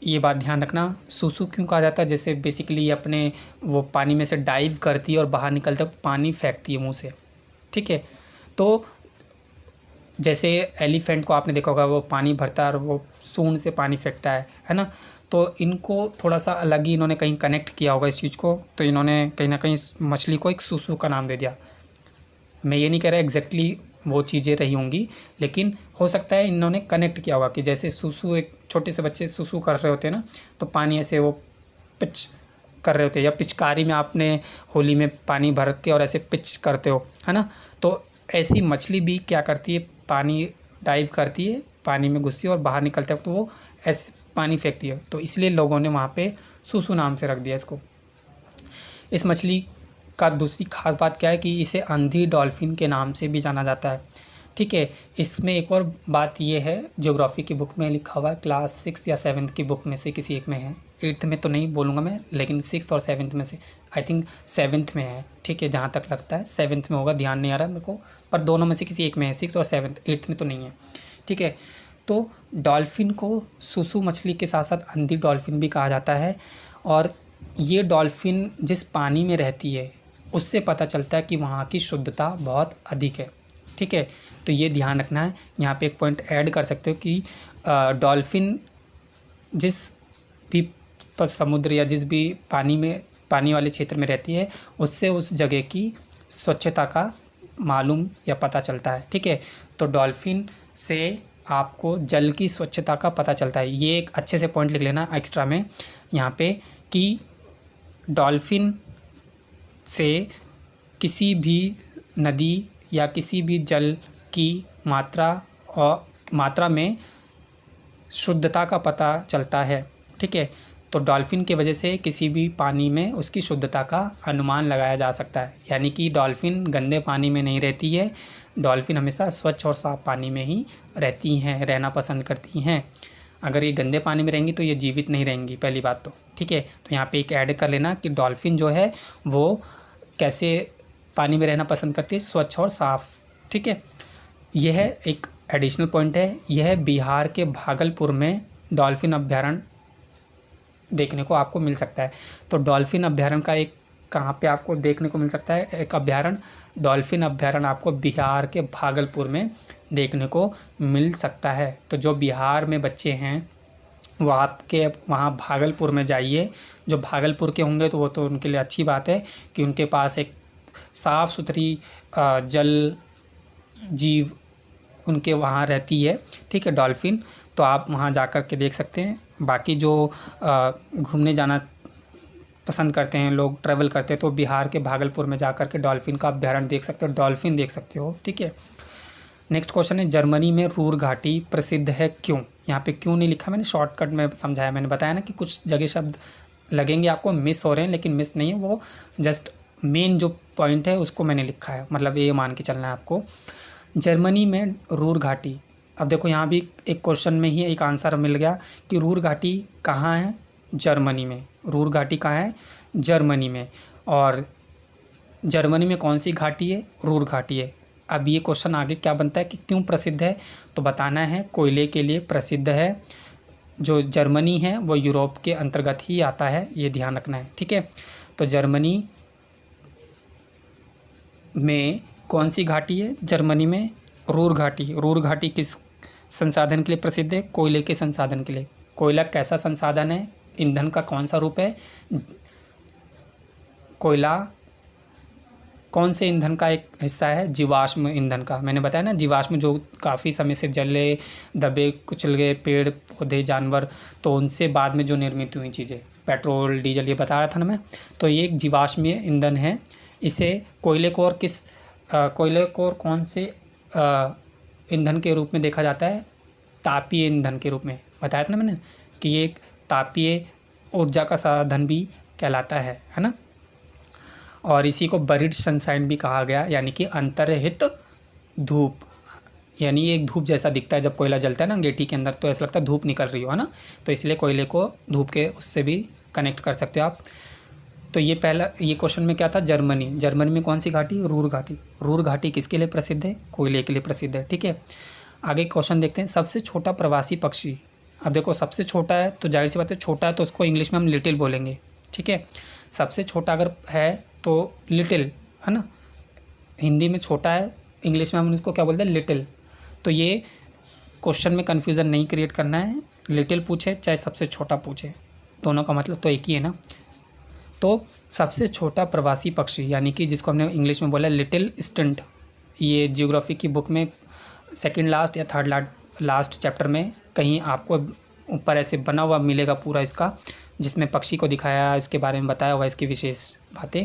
ये बात ध्यान रखना। सूसू क्यों कहा जाता है? जैसे बेसिकली अपने वो पानी में से डाइव करती है और बाहर निकलते वक्त पानी फेंकती है मुंह से, ठीक है। तो जैसे एलिफेंट को आपने देखा होगा, वो पानी भरता है और वो सूंड से पानी फेंकता है ना। तो इनको थोड़ा सा अलग ही इन्होंने कहीं कनेक्ट किया होगा इस चीज़ को, तो इन्होंने कहीं ना कहीं इस मछली को एक सूसू का नाम दे दिया। मैं ये नहीं कह रहा एग्जैक्टली वो चीज़ें रही होंगी, लेकिन हो सकता है इन्होंने कनेक्ट किया होगा कि जैसे सूसू, एक छोटे से बच्चे सूसू कर रहे होते हैं ना, तो पानी ऐसे वो पिच कर रहे होते हैं, या पिचकारी में आपने होली में पानी भर के और ऐसे पिच करते हो, है ना। तो ऐसी मछली भी क्या करती है, पानी डाइव करती है, पानी में घुसती है और बाहर निकलते वक्त वो ऐसे पानी फेंकती है, तो इसलिए लोगों ने वहाँ पे सूसू नाम से रख दिया इसको। इस मछली का दूसरी खास बात क्या है कि इसे अंधी डॉल्फिन के नाम से भी जाना जाता है, ठीक है। इसमें एक और बात ये है, ज्योग्राफी की बुक में लिखा हुआ है, क्लास 6 या 7 की बुक में से किसी एक में है, 8th में तो नहीं बोलूँगा मैं, लेकिन 6th और 7th में से, आई थिंक 7th में है, ठीक है, जहाँ तक लगता है 7th में होगा, ध्यान नहीं आ रहा मेरे को, पर दोनों में से किसी एक में है, 6th और 7th, 8th में तो नहीं है, ठीक है। तो डॉल्फिन को सूसू मछली के साथ साथ अंधी डॉल्फिन भी कहा जाता है, और ये डॉल्फिन जिस पानी में रहती है उससे पता चलता है कि वहाँ की शुद्धता बहुत अधिक है, ठीक है। तो ये ध्यान रखना है। यहाँ पे एक पॉइंट ऐड कर सकते हो कि डॉल्फिन जिस भी समुद्र या जिस भी पानी वाले क्षेत्र में रहती है, उससे उस जगह की स्वच्छता का मालूम या पता चलता है, ठीक है। तो डॉल्फिन से आपको जल की स्वच्छता का पता चलता है। ये एक अच्छे से पॉइंट लिख लेना एक्स्ट्रा में यहाँ पे, कि डॉल्फिन से किसी भी नदी या किसी भी जल की मात्रा में शुद्धता का पता चलता है, ठीक है। तो डॉल्फिन की वजह से किसी भी पानी में उसकी शुद्धता का अनुमान लगाया जा सकता है, यानी कि डॉल्फिन गंदे पानी में नहीं रहती है, डॉल्फिन हमेशा स्वच्छ और साफ़ पानी में ही रहना पसंद करती हैं। अगर ये गंदे पानी में रहेंगी तो ये जीवित नहीं रहेंगी, पहली बात तो, ठीक है। तो यहाँ पे एक ऐड कर लेना कि डॉल्फिन जो है वो कैसे पानी में रहना पसंद करती है, स्वच्छ और साफ़, ठीक है। यह एक एडिशनल पॉइंट है। यह बिहार के भागलपुर में डॉल्फिन अभ्यारण्य देखने को आपको मिल सकता है। तो डॉल्फिन अभ्यारण्य का एक कहाँ पे आपको देखने को मिल सकता है, एक डॉल्फिन अभ्यारण्य आपको बिहार के भागलपुर में देखने को मिल सकता है। तो जो बिहार में बच्चे हैं वो आपके वहाँ भागलपुर में जाइए, जो भागलपुर के होंगे तो वो तो उनके लिए अच्छी बात है कि उनके पास एक साफ़ सुथरी जल जीव उनके वहाँ रहती है, ठीक है, डॉल्फिन। तो आप वहाँ जा कर के देख सकते हैं। बाकी जो घूमने जाना पसंद करते हैं लोग, ट्रैवल करते हैं, तो बिहार के भागलपुर में जा कर के डॉल्फिन का अभ्यारण्य देख सकते हो, डॉल्फिन देख सकते हो, ठीक है। नेक्स्ट क्वेश्चन है, जर्मनी में रूर घाटी प्रसिद्ध है क्यों? यहाँ पे क्यों नहीं लिखा मैंने, शॉर्टकट में समझाया, मैंने बताया ना कि कुछ जगह शब्द लगेंगे आपको मिस हो रहे हैं, लेकिन मिस नहीं है, वो जस्ट मेन जो पॉइंट है उसको मैंने लिखा है, मतलब ये मान के चलना है आपको। जर्मनी में रूर घाटी, अब देखो यहाँ भी एक क्वेश्चन में ही एक आंसर मिल गया कि रूर घाटी कहाँ है, जर्मनी में। रूर घाटी कहाँ है, जर्मनी में। और जर्मनी में कौन सी घाटी है, रूर घाटी है। अब ये क्वेश्चन आगे क्या बनता है कि क्यों प्रसिद्ध है, तो बताना है कोयले के लिए प्रसिद्ध है। जो जर्मनी है वो यूरोप के अंतर्गत ही आता है, ये ध्यान रखना है, ठीक है। तो जर्मनी में कौन सी घाटी है, जर्मनी में रूर घाटी। रूर घाटी किस संसाधन के लिए प्रसिद्ध है, कोयले के संसाधन के लिए। कोयला कैसा संसाधन है, ईंधन का कौन सा रूप है, कोयला कौन से ईंधन का एक हिस्सा है, जीवाश्म ईंधन का। मैंने बताया ना, जीवाश्म जो काफ़ी समय से जले दबे कुचल गए पेड़ पौधे जानवर, तो उनसे बाद में जो निर्मित हुई चीज़ें, पेट्रोल डीजल, ये बता रहा था ना मैं। तो ये एक जीवाश्मीय ईंधन है। इसे कोयले को और कौन से ईंधन के रूप में देखा जाता है, तापीय ईंधन के रूप में। बताया था ना मैंने कि ये एक तापीय ऊर्जा का साधन भी कहलाता है ना। और इसी को बरीड सनशाइन भी कहा गया, यानी कि अंतर्हित धूप, यानी एक धूप जैसा दिखता है जब कोयला जलता है ना अंगीठी के अंदर, तो ऐसा लगता है धूप निकल रही हो, है ना। तो इसलिए कोयले को धूप के उससे भी कनेक्ट कर सकते हो आप। तो ये क्वेश्चन में क्या था, जर्मनी में कौन सी घाटी, रूर घाटी। रूर घाटी किसके लिए प्रसिद्ध है, कोयले के लिए प्रसिद्ध है, ठीक है। आगे क्वेश्चन देखते हैं, सबसे छोटा प्रवासी पक्षी अब देखो सबसे छोटा है तो जाहिर सी बात है, छोटा है तो उसको इंग्लिश में हम लिटिल बोलेंगे, ठीक है। सबसे छोटा अगर है तो लिटिल, है ना। हिंदी में छोटा है, इंग्लिश में हम इसको क्या बोलते हैं, लिटिल। तो ये क्वेश्चन में कन्फ्यूज़न नहीं क्रिएट करना है, लिटिल पूछे चाहे सबसे छोटा पूछे, दोनों का मतलब तो एक ही है ना। तो सबसे छोटा प्रवासी पक्षी यानी कि जिसको हमने इंग्लिश में बोला लिटिल स्टंट, ये जियोग्राफी की बुक में सेकंड लास्ट या थर्ड लास्ट चैप्टर में कहीं आपको ऊपर ऐसे बना हुआ मिलेगा पूरा इसका, जिसमें पक्षी को दिखाया, इसके बारे में बताया हुआ, इसकी विशेष बातें,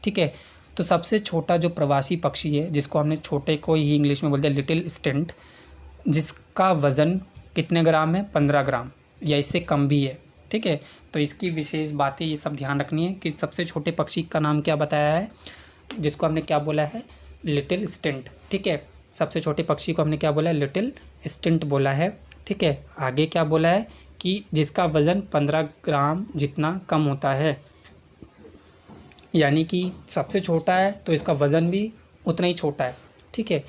ठीक है। तो सबसे छोटा जो प्रवासी पक्षी है, जिसको हमने छोटे को ही इंग्लिश में बोलते हैं लिटिल स्टंट, जिसका वज़न कितने ग्राम है, 15 ग्राम या इससे कम भी है, ठीक है। तो इसकी विशेष बातें ये सब ध्यान रखनी है कि सबसे छोटे पक्षी का नाम क्या बताया है, जिसको हमने क्या बोला है, लिटिल स्टंट, ठीक है। सबसे छोटे पक्षी को हमने क्या बोला है, लिटिल स्टंट बोला है, ठीक है। आगे क्या बोला है कि जिसका वज़न 15 ग्राम जितना कम होता है, यानी कि सबसे छोटा है तो इसका वज़न भी उतना ही छोटा है, ठीक है।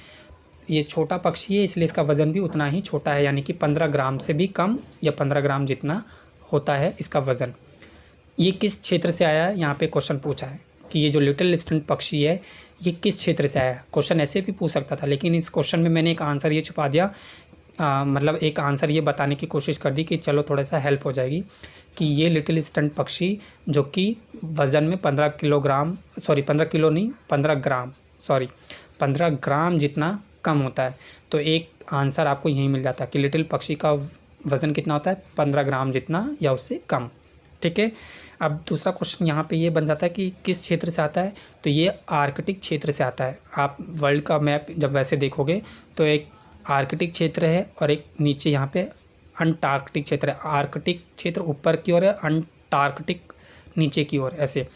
ये छोटा पक्षी है इसलिए इसका वज़न भी उतना ही छोटा है, यानी कि 15 ग्राम से भी कम या 15 ग्राम जितना होता है इसका वज़न। ये किस क्षेत्र से आया है, यहाँ पे क्वेश्चन पूछा है कि ये जो लिटिल स्टंट पक्षी है ये किस क्षेत्र से आया है। क्वेश्चन ऐसे भी पूछ सकता था, लेकिन इस क्वेश्चन में मैंने एक आंसर ये छुपा दिया, मतलब एक आंसर ये बताने की कोशिश कर दी कि चलो थोड़ा सा हेल्प हो जाएगी कि ये लिटिल स्टंट पक्षी जो कि वज़न में 15 किलोग्राम, सॉरी 15 किलो नहीं, 15 ग्राम, सॉरी 15 ग्राम जितना कम होता है। तो एक आंसर आपको यही मिल जाता है कि लिटिल पक्षी का वज़न कितना होता है, 15 ग्राम जितना या उससे कम, ठीक है। अब दूसरा क्वेश्चन यहाँ पे ये बन जाता है कि किस क्षेत्र से आता है, तो ये आर्कटिक क्षेत्र से आता है। आप वर्ल्ड का मैप जब वैसे देखोगे तो एक आर्कटिक क्षेत्र है और एक नीचे यहाँ पे अंटार्कटिक क्षेत्र है। आर्कटिक क्षेत्र ऊपर की ओर है, अंटार्कटिक नीचे की ओर, ऐसे।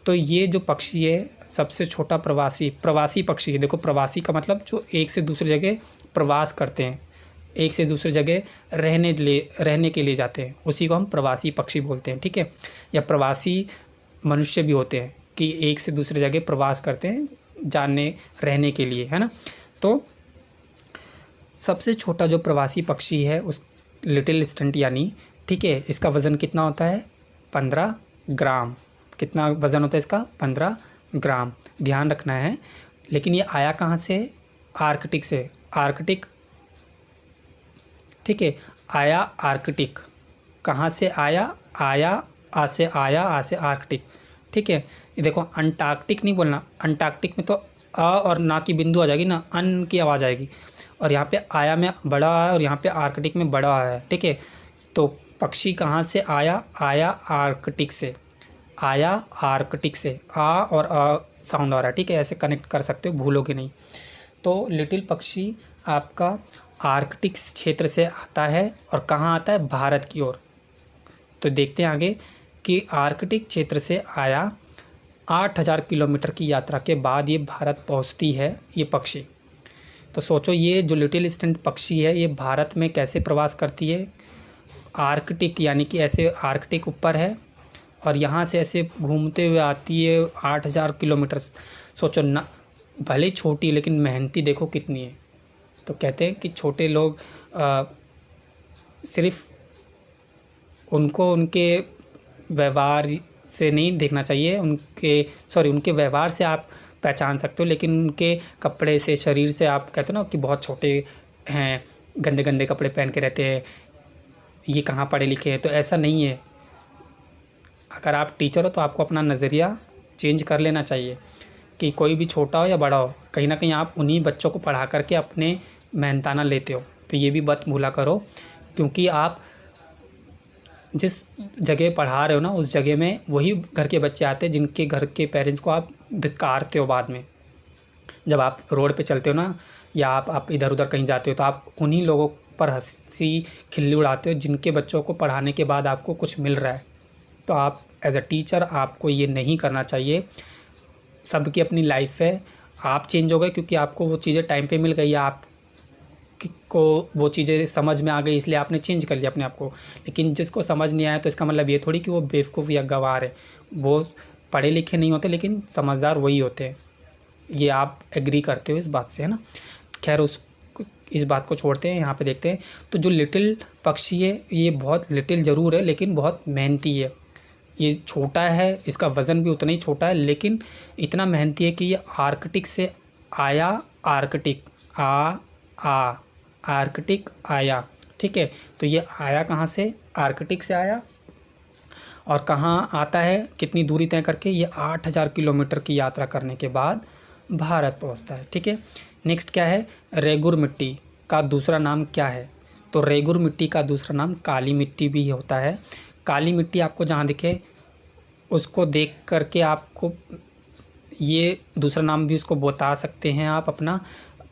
तो ये जो पक्षी है सबसे छोटा प्रवासी पक्षी है। देखो प्रवासी का मतलब जो एक से दूसरी जगह प्रवास करते हैं, एक से दूसरी जगह रहने के लिए जाते हैं, उसी को हम प्रवासी पक्षी बोलते हैं, ठीक है। या प्रवासी मनुष्य भी होते हैं कि एक से दूसरी जगह प्रवास करते हैं रहने के लिए, है ना। तो सबसे छोटा जो प्रवासी पक्षी है उस लिटिल स्टंट यानी, ठीक है, इसका वज़न कितना होता है, 15 ग्राम। कितना वज़न होता है इसका, 15 ग्राम, ध्यान रखना है। लेकिन ये आया कहाँ से, आर्कटिक से, आर्कटिक, ठीक है। आया आर्कटिक, कहाँ से आया, आ से आर्कटिक, ठीक है। ये देखो अंटार्कटिक नहीं बोलना, अंटार्कटिक में तो अ और ना की बिंदु आ जाएगी ना, अन की आवाज़ आएगी। और यहाँ पे आया में बड़ा है और यहाँ पे आर्कटिक में बड़ा है, ठीक है। तो पक्षी कहाँ से आया, आया आर्कटिक से, आया आर्कटिक से, आ और अ साउंड आ रहा है, ठीक है। ऐसे कनेक्ट कर सकते हो, भूलोगे नहीं। तो लिटिल पक्षी आपका आर्कटिक क्षेत्र से आता है और कहाँ आता है, भारत की ओर। तो देखते हैं आगे कि आर्कटिक क्षेत्र से आया, 8000 किलोमीटर की यात्रा के बाद ये भारत पहुंचती है ये पक्षी। तो सोचो ये जो लिटिल स्टंट पक्षी है ये भारत में कैसे प्रवास करती है, आर्कटिक यानी कि ऐसे आर्कटिक ऊपर है और यहाँ से ऐसे घूमते हुए आती है 8000 किलोमीटर। सोचो ना, भले छोटी लेकिन मेहनती देखो कितनी है। तो कहते हैं कि छोटे लोग सिर्फ उनको उनके व्यवहार से नहीं देखना चाहिए, उनके व्यवहार से आप पहचान सकते हो, लेकिन उनके कपड़े से, शरीर से आप कहते हो ना कि बहुत छोटे हैं, गंदे गंदे कपड़े पहन के रहते हैं, ये कहाँ पढ़े लिखे हैं, तो ऐसा नहीं है। अगर आप टीचर हो तो आपको अपना नज़रिया चेंज कर लेना चाहिए कि कोई भी छोटा हो या बड़ा हो, कहीं ना कहीं आप उन्हीं बच्चों को पढ़ा करके अपने मेहनताना लेते हो। तो ये भी मत भूला करो, क्योंकि आप जिस जगह पढ़ा रहे हो ना उस जगह में वही घर के बच्चे आते हैं जिनके घर के पेरेंट्स को आप धिक्कारते हो बाद में। जब आप रोड पे चलते हो ना या आप इधर उधर कहीं जाते हो तो आप उन्हीं लोगों पर हंसी खिल्ली उड़ाते हो जिनके बच्चों को पढ़ाने के बाद आपको कुछ मिल रहा है। तो आप एज अ टीचर आपको ये नहीं करना चाहिए। सबकी अपनी लाइफ है, आप चेंज हो गए क्योंकि आपको वो चीज़ें टाइम पे मिल गई, आपको वो चीज़ें समझ में आ गई इसलिए आपने चेंज कर लिया अपने आप को। लेकिन जिसको समझ नहीं आया तो इसका मतलब ये थोड़ी कि वो बेवकूफ़ या गंवार है। वो पढ़े लिखे नहीं होते लेकिन समझदार वही होते हैं। ये आप एग्री करते हो इस बात से, है ना। खैर उस इस बात को छोड़ते हैं, यहाँ पे देखते हैं। तो जो लिटिल पक्षी है ये बहुत लिटिल ज़रूर है लेकिन बहुत मेहनती है। ये छोटा है, इसका वज़न भी उतना ही छोटा है लेकिन इतना मेहनती है कि ये आर्कटिक से आया, आर्कटिक आर्कटिक आया, ठीक है। तो ये आया कहाँ से? आर्कटिक से आया। और कहाँ आता है, कितनी दूरी तय करके? ये 8000 किलोमीटर की यात्रा करने के बाद भारत पहुँचता है, ठीक है। नेक्स्ट क्या है? रेगुर मिट्टी का दूसरा नाम क्या है? तो रेगुर मिट्टी का दूसरा नाम काली मिट्टी भी होता है। काली मिट्टी आपको जहाँ दिखे उसको देख करके आपको ये दूसरा नाम भी उसको बता सकते हैं आप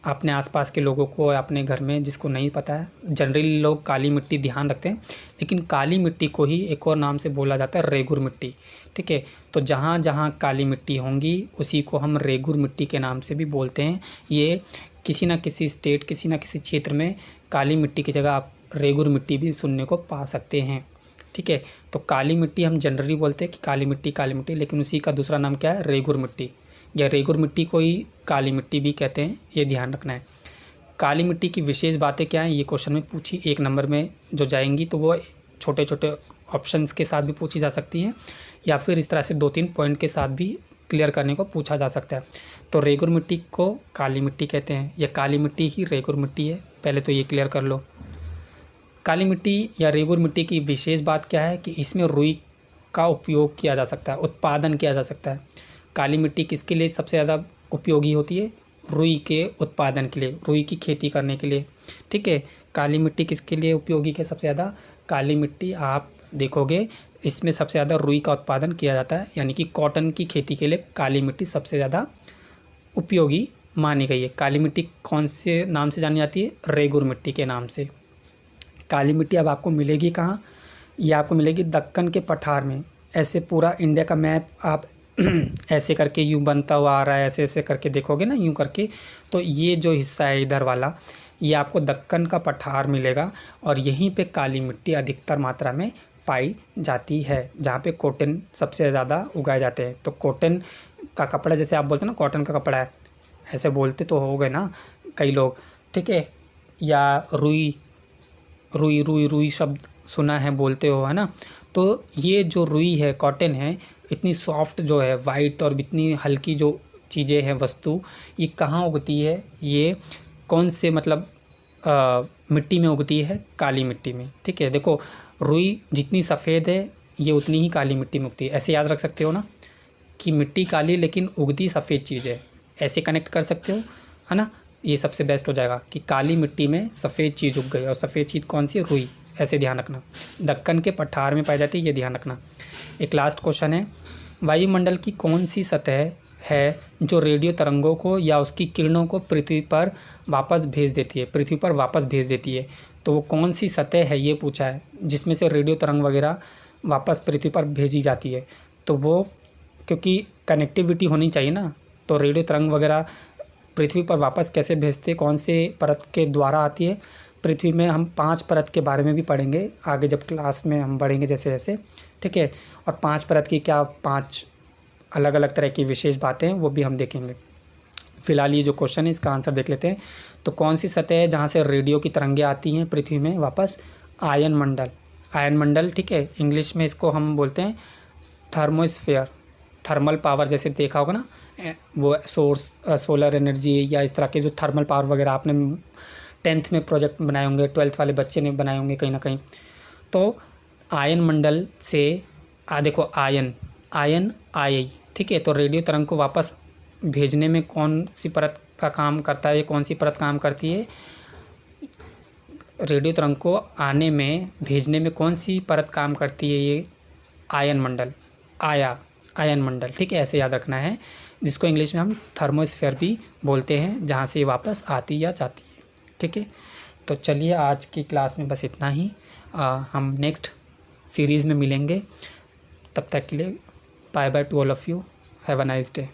अपने आसपास के लोगों को, अपने घर में जिसको नहीं पता है। जनरली लोग काली मिट्टी ध्यान रखते हैं लेकिन काली मिट्टी को ही एक और नाम से बोला जाता है रेगुर मिट्टी, ठीक है। तो जहाँ जहाँ काली मिट्टी होंगी उसी को हम रेगुर मिट्टी के नाम से भी बोलते हैं। ये किसी न किसी स्टेट, किसी न किसी क्षेत्र में काली मिट्टी की जगह आप रेगुर मिट्टी भी सुनने को पा सकते हैं, ठीक है। तो काली मिट्टी हम जनरली बोलते हैं कि काली मिट्टी, लेकिन उसी का दूसरा नाम क्या है? रेगुर मिट्टी, या रेगुर मिट्टी को ही काली मिट्टी भी कहते हैं, ये ध्यान रखना है। काली मिट्टी की विशेष बातें क्या हैं, ये क्वेश्चन में पूछी 1 नंबर में जो जाएंगी तो वो छोटे छोटे ऑप्शंस के साथ भी पूछी जा सकती हैं या फिर इस तरह से 2-3 पॉइंट के साथ भी क्लियर करने को पूछा जा सकता है। तो रेगुर मिट्टी को काली मिट्टी कहते हैं, या काली मिट्टी ही रेगुर मिट्टी है, पहले तो ये क्लियर कर लो। काली मिट्टी या रेगुर मिट्टी की विशेष बात क्या है कि इसमें रुई का उपयोग किया जा सकता है, उत्पादन किया जा सकता है। काली मिट्टी किसके लिए सबसे ज़्यादा उपयोगी होती है? रुई के उत्पादन के लिए, रुई की खेती करने के लिए, ठीक है। काली मिट्टी किसके लिए उपयोगी है सबसे ज़्यादा? काली मिट्टी आप देखोगे इसमें सबसे ज़्यादा रुई का उत्पादन किया जाता है, यानी कि कॉटन की खेती के लिए काली मिट्टी सबसे ज़्यादा उपयोगी मानी गई है। काली मिट्टी कौन से नाम से जानी जाती है? रेगुर मिट्टी के नाम से। काली मिट्टी अब आपको मिलेगी कहाँ? ये आपको मिलेगी दक्कन के पठार में। ऐसे पूरा इंडिया का मैप आप ऐसे करके यूँ बनता हुआ आ रहा है, ऐसे ऐसे करके देखोगे ना, यूँ करके, तो ये जो हिस्सा है इधर वाला, ये आपको दक्कन का पठार मिलेगा और यहीं पे काली मिट्टी अधिकतर मात्रा में पाई जाती है, जहाँ पे कॉटन सबसे ज़्यादा उगाए जाते हैं। तो कॉटन का कपड़ा, जैसे आप बोलते हैं ना कॉटन का कपड़ा है, ऐसे बोलते तो हो गए ना कई लोग, ठीक है। या रुई रुई रुई रुई शब्द सुना है, बोलते हो, है ना। तो ये जो रुई है, कॉटन है, इतनी सॉफ्ट जो है, वाइट और इतनी हल्की जो चीज़ें हैं, वस्तु, ये कहाँ उगती है? ये कौन से मतलब मिट्टी में उगती है? काली मिट्टी में, ठीक है। देखो रुई जितनी सफ़ेद है ये उतनी ही काली मिट्टी में उगती है। ऐसे याद रख सकते हो ना कि मिट्टी काली लेकिन उगती सफ़ेद चीज़ है, ऐसे कनेक्ट कर सकते हो, है ना। ये सबसे बेस्ट हो जाएगा कि काली मिट्टी में सफ़ेद चीज़ उग गई, और सफ़ेद चीज़ कौन सी? रुई। ऐसे ध्यान रखना। दक्कन के पठार में पाई जाती है, ये ध्यान रखना। एक लास्ट क्वेश्चन है, वायुमंडल की कौन सी सतह है जो रेडियो तरंगों को या उसकी किरणों को पृथ्वी पर वापस भेज देती है? पृथ्वी पर वापस भेज देती है, तो वो कौन सी सतह है ये पूछा है, जिसमें से रेडियो तरंग वगैरह वापस पृथ्वी पर भेजी जाती है। तो वो, क्योंकि कनेक्टिविटी होनी चाहिए ना, तो रेडियो तरंग वगैरह पृथ्वी पर वापस कैसे भेजते, कौन से परत के द्वारा आती है? पृथ्वी में हम 5 परत के बारे में भी पढ़ेंगे आगे जब क्लास में हम बढ़ेंगे जैसे जैसे, ठीक है। और 5 परत की क्या 5 अलग अलग तरह की विशेष बातें हैं वो भी हम देखेंगे। फिलहाल ये जो क्वेश्चन है इसका आंसर देख लेते हैं। तो कौन सी सतह है जहाँ से रेडियो की तरंगें आती हैं पृथ्वी में वापस? आयन मंडल, आयन मंडल, ठीक है। इंग्लिश में इसको हम बोलते हैं थर्मोस्फेयर। थर्मल पावर जैसे देखा होगा ना, वो सोलर एनर्जी या इस तरह के जो थर्मल पावर वगैरह आपने 10th में प्रोजेक्ट बनाए होंगे, 12th वाले बच्चे ने बनाए होंगे कहीं ना कहीं। तो आयन मंडल से देखो आयन आई, ठीक है। तो रेडियो तरंग को वापस भेजने में कौन सी परत का काम करता है? कौन सी परत काम करती है? रेडियो तरंग को आने में, भेजने में कौन सी परत काम करती है? ये आयन मंडल, आयन मंडल, ठीक है। ऐसे याद रखना है, जिसको इंग्लिश में हम थर्मोस्फेयर भी बोलते हैं, जहाँ से वापस आती या जाती है, ठीक है। तो चलिए आज की क्लास में बस इतना ही। हम नेक्स्ट सीरीज़ में मिलेंगे, तब तक के लिए bye bye to all of you, have a nice day.